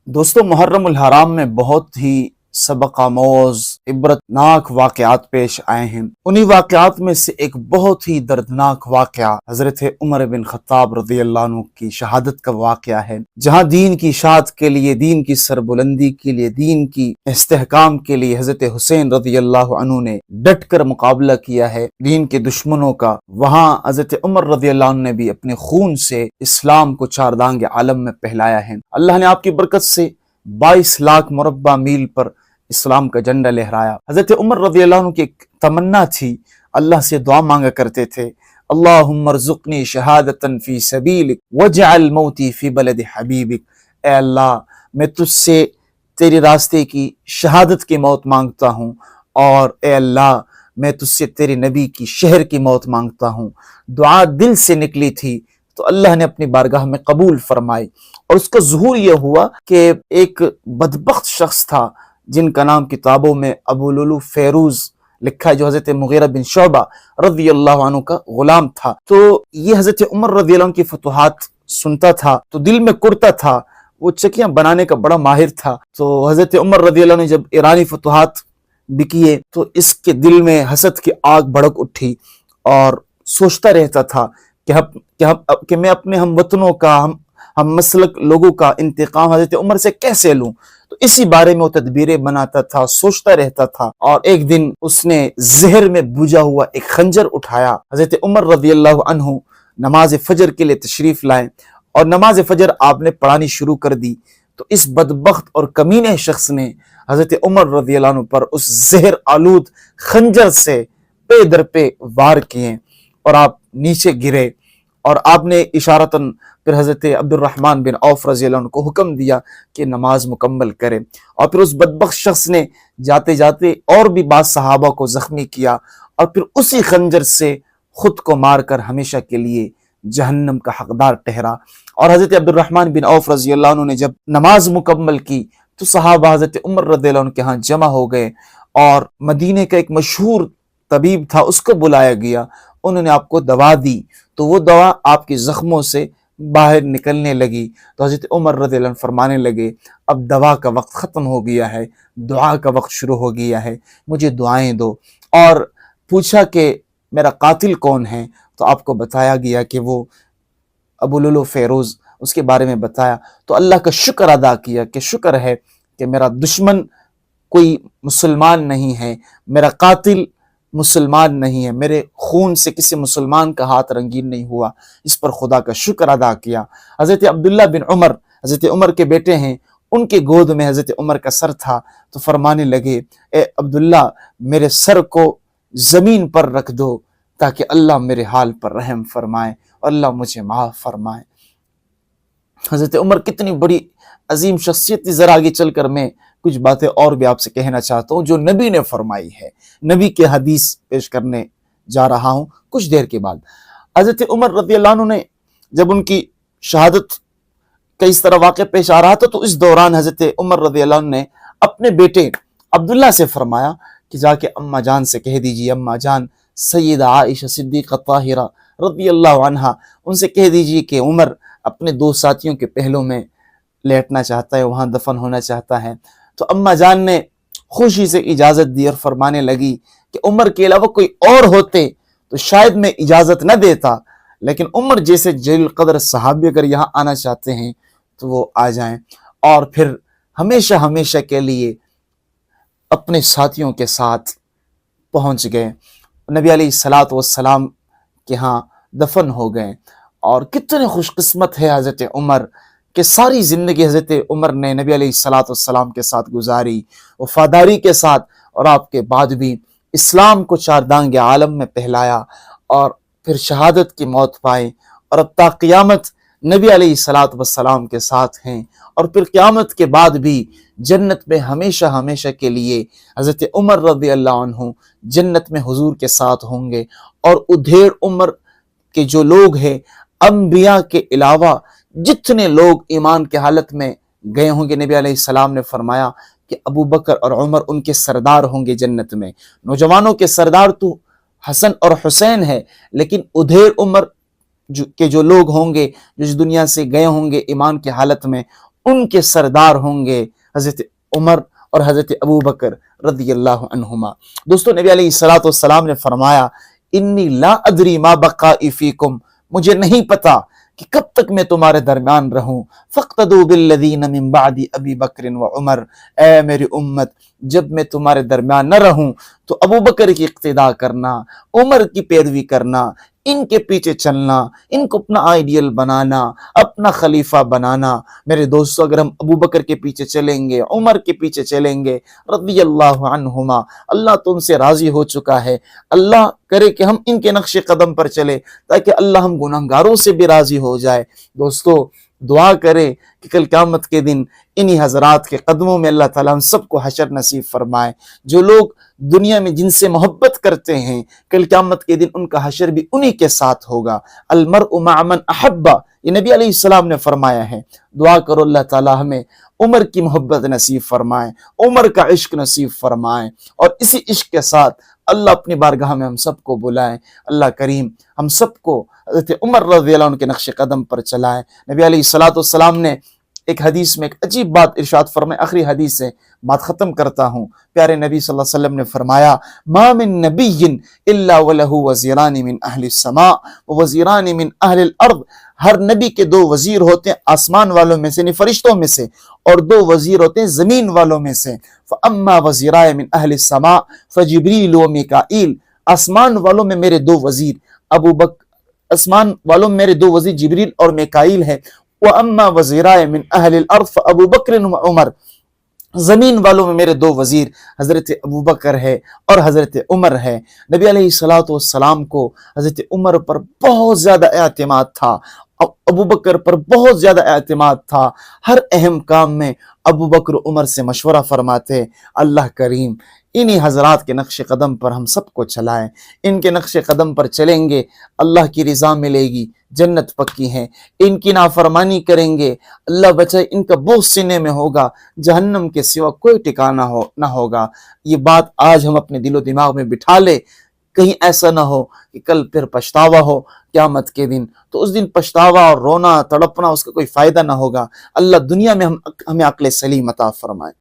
دوستو محرم الحرام میں بہت ہی سبق آموز عبرتناک واقعات پیش آئے ہیں۔ انہی واقعات میں سے ایک بہت ہی دردناک واقعہ حضرت عمر بن خطاب رضی اللہ عنہ کی شہادت کا واقعہ ہے، جہاں دین کی اشاعت کے لیے، دین کی سربلندی کے لیے، دین کی استحکام کے لیے حضرت حسین رضی اللہ عنہ نے ڈٹ کر مقابلہ کیا ہے دین کے دشمنوں کا۔ وہاں حضرت عمر رضی اللہ عنہ نے بھی اپنے خون سے اسلام کو چاردانگ عالم میں پھیلایا ہے۔ اللہ نے آپ کی برکت سے 22 لاکھ مربع میل پر اسلام کا جھنڈا لہرایا۔ حضرت عمر رضی اللہ عنہ کی ایک تمنا تھی، اللہ سے دعا مانگا کرتے تھے، اللہم ارزقنی شہادتا فی سبیلک واجعل موتی فی بلد حبیبک۔ اے اللہ، میں تجھ سے تیرے راستے کی شہادت کی موت مانگتا ہوں، اور اے اللہ میں تجھ سے تیرے نبی کی شہر کی موت مانگتا ہوں۔ دعا دل سے نکلی تھی تو اللہ نے اپنی بارگاہ میں قبول فرمائی، اور اس کا ظہور یہ ہوا کہ ایک بدبخت شخص تھا جن کا نام کتابوں میں ابو لولو فیروز لکھا ہے، جو حضرت مغیرہ بن شعبہ رضی اللہ عنہ کا غلام تھا۔ تو یہ حضرت عمر رضی اللہ عنہ کی فتوحات سنتا تھا تو دل میں کرتا تھا، وہ چکیاں بنانے کا بڑا ماہر تھا۔ تو حضرت عمر رضی اللہ عنہ نے جب ایرانی فتوحات بھی کیے تو اس کے دل میں حسد کی آگ بھڑک اٹھی، اور سوچتا رہتا تھا کہ میں اپنے ہم وطنوں کا، ہم مسلک لوگوں کا انتقام حضرت عمر سے کیسے لوں۔ تو اسی بارے میں وہ تدبیریں بناتا تھا، سوچتا رہتا تھا، اور ایک دن اس نے زہر میں بوجھا ہوا ایک خنجر اٹھایا۔ حضرت عمر رضی اللہ عنہ نماز فجر کے لیے تشریف لائے، اور نماز فجر آپ نے پڑھانی شروع کر دی تو اس بدبخت اور کمینے شخص نے حضرت عمر رضی اللہ عنہ پر اس زہر آلود خنجر سے پے در پہ وار کیے، اور آپ نیچے گرے، اور آپ نے اشارتاً پھر حضرت عبد الرحمن بن عوف رضی اللہ عنہ کو حکم دیا کہ نماز مکمل کرے، اور پھر اس بدبخت شخص نے جاتے جاتے اور بھی بعض صحابہ کو زخمی کیا، اور پھر اسی خنجر سے خود کو مار کر ہمیشہ کے لیے جہنم کا حقدار ٹھہرا۔ اور حضرت عبد الرحمن بن عوف رضی اللہ عنہ نے جب نماز مکمل کی تو صحابہ حضرت عمر رضی اللہ عنہ کے ہاں جمع ہو گئے، اور مدینے کا ایک مشہور طبیب تھا، اس کو بلایا گیا، انہوں نے آپ کو دوا دی، تو وہ دوا آپ کے زخموں سے باہر نکلنے لگی۔ تو حضرت عمر رضی اللہ عنہ فرمانے لگے، اب دوا کا وقت ختم ہو گیا ہے، دعا کا وقت شروع ہو گیا ہے، مجھے دعائیں دو۔ اور پوچھا کہ میرا قاتل کون ہے، تو آپ کو بتایا گیا کہ وہ ابو لولو فیروز، اس کے بارے میں بتایا۔ تو اللہ کا شکر ادا کیا کہ شکر ہے کہ میرا دشمن کوئی مسلمان نہیں ہے، میرا قاتل مسلمان نہیں ہے، میرے خون سے کسی مسلمان کا ہاتھ رنگین نہیں ہوا، اس پر خدا کا شکر ادا کیا۔ حضرت عبداللہ بن عمر، حضرت عمر کے بیٹے ہیں، ان کے گود میں حضرت عمر کا سر تھا، تو فرمانے لگے، اے عبداللہ میرے سر کو زمین پر رکھ دو تاکہ اللہ میرے حال پر رحم فرمائے اور اللہ مجھے معاف فرمائے۔ حضرت عمر کتنی بڑی عظیم شخصیت تھی، ذرا آگے چل کر میں کچھ باتیں اور بھی آپ سے کہنا چاہتا ہوں جو نبی نے فرمائی ہے، نبی کے حدیث پیش کرنے جا رہا ہوں کچھ دیر کے بعد۔ حضرت عمر رضی اللہ عنہ نے جب ان کی شہادت کا اس طرح واقعہ پیش آ رہا تھا تو اس دوران حضرت عمر رضی اللہ عنہ نے اپنے بیٹے عبداللہ سے فرمایا کہ جا کے اماں جان سے کہہ دیجیے، اماں جان سیدہ عائشہ صدیقہ طاہرہ رضی اللہ عنہا، ان سے کہہ دیجیے کہ عمر اپنے دو ساتھیوں کے پہلو میں لیٹنا چاہتا ہے، وہاں دفن ہونا چاہتا ہے۔ تو اماں جان نے خوشی سے اجازت دی اور فرمانے لگی کہ عمر کے علاوہ کوئی اور ہوتے تو شاید میں اجازت نہ دیتا، لیکن عمر جیسے جلیل قدر صحابی اگر یہاں آنا چاہتے ہیں تو وہ آ جائیں۔ اور پھر ہمیشہ ہمیشہ کے لیے اپنے ساتھیوں کے ساتھ پہنچ گئے، نبی علیہ الصلوۃ والسلام کے ہاں دفن ہو گئے۔ اور کتنے خوش قسمت ہے حضرت عمر کہ ساری زندگی حضرت عمر نے نبی علیہ الصلوۃ والسلام کے ساتھ گزاری، وفاداری کے ساتھ، اور آپ کے بعد بھی اسلام کو چاردانگ عالم میں پھیلایا، اور پھر شہادت کی موت پائے، اور اب تا قیامت نبی علیہ الصلوۃ والسلام کے ساتھ ہیں، اور پھر قیامت کے بعد بھی جنت میں ہمیشہ ہمیشہ کے لیے حضرت عمر رضی اللہ عنہ جنت میں حضور کے ساتھ ہوں گے۔ اور ادھیڑ عمر کے جو لوگ ہیں، انبیاء کے علاوہ جتنے لوگ ایمان کے حالت میں گئے ہوں گے، نبی علیہ السلام نے فرمایا کہ ابو بکر اور عمر ان کے سردار ہوں گے جنت میں۔ نوجوانوں کے سردار تو حسن اور حسین ہے، لیکن ادھیڑ عمر کے جو لوگ ہوں گے، جو اس دنیا سے گئے ہوں گے ایمان کی حالت میں، ان کے سردار ہوں گے حضرت عمر اور حضرت ابو بکر رضی اللہ عنہما۔ دوستو نبی علیہ الصلوۃ والسلام نے فرمایا انی لا ادری ما بقائی فیکم، مجھے نہیں پتا کہ کب تک میں تمہارے درمیان رہوں، فاقتدوا بالذین من بعد ابی بکر و عمر، اے میری امت جب میں تمہارے درمیان نہ رہوں تو ابو بکر کی اقتداء کرنا، عمر کی پیروی کرنا، ان کے پیچھے چلنا، ان کو اپنا آئیڈیل بنانا، اپنا خلیفہ بنانا۔ میرے دوستو اگر ہم ابو بکر کے پیچھے چلیں گے، عمر کے پیچھے چلیں گے رضی اللہ عنہما، اللہ تو ان سے راضی ہو چکا ہے، اللہ کرے کہ ہم ان کے نقش قدم پر چلے تاکہ اللہ ہم گناہگاروں سے بھی راضی ہو جائے۔ دوستو دعا کرے کہ کل قیامت کے دن انہی حضرات کے قدموں میں اللہ تعالیٰ ہم سب کو حشر نصیب فرمائے۔ جو لوگ دنیا میں جن سے محبت کرتے ہیں کل قیامت کے دن ان کا حشر بھی انہی کے ساتھ ہوگا۔ المرء مع من احب، یہ نبی علیہ السلام نے فرمایا ہے۔ دعا کرو اللہ تعالیٰ ہمیں عمر کی محبت نصیب فرمائے، عمر کا عشق نصیب فرمائے، اور اسی عشق کے ساتھ اللہ اپنی بارگاہ میں ہم سب کو بلائے۔ اللہ کریم ہم سب کو حضرت عمر رضی اللہ عنہ کے نقش قدم پر چلائے۔ نبی علیہ الصلوۃ والسلام نے ایک حدیث میں ایک عجیب بات ارشاد فرمائے، آخری حدیث سے بات ختم کرتا ہوں۔ پیارے نبی صلی اللہ علیہ وسلم نے فرمایا ما من نبی الا ولہ وزیران من اہل السماء ووزیران من اہل الارض، ہر نبی کے دو وزیر ہوتے ہیں آسمان والوں میں سے، یعنی فرشتوں میں سے، اور دو وزیر ہوتے ہیں زمین والوں میں سے۔ فاما وزیرائے من اہل السماء فجبریل و میکائیل، آسمان والوں میں میرے دو وزیر آسمان والوں میں میرے دو وزیر جبریل اور میکائیل ہے۔ وَأَمَّا وَزِيرَائِ مِنْ أَهْلِ الْأَرْضِ فَأَبُو بَكْرٍ وَعُمَرٍ، زمین والوں میں میرے دو وزیر حضرت ابو بکر ہے اور حضرت عمر ہے۔ نبی علیہ الصلوۃ والسلام کو حضرت عمر پر بہت زیادہ اعتماد تھا، ابو بکر پر بہت زیادہ اعتماد تھا، ہر اہم کام میں ابو بکر عمر سے مشورہ فرماتے۔ اللہ کریم انہی حضرات کے نقش قدم پر ہم سب کو چلائیں، ان کے نقش قدم پر چلیں گے اللہ کی رضا ملے گی، جنت پکی ہے۔ ان کی نافرمانی کریں گے اللہ بچائے ان کا بوجھ سینے میں ہوگا، جہنم کے سوا کوئی ٹھکانہ نہ ہوگا۔ یہ بات آج ہم اپنے دل و دماغ میں بٹھا لے، کہیں ایسا نہ ہو کہ کل پھر پچھتاوا ہو قیامت کے دن، تو اس دن پچھتاوا اور رونا تڑپنا اس کا کوئی فائدہ نہ ہوگا۔ اللہ دنیا میں ہمیں عقل سلیم عطا فرمائے۔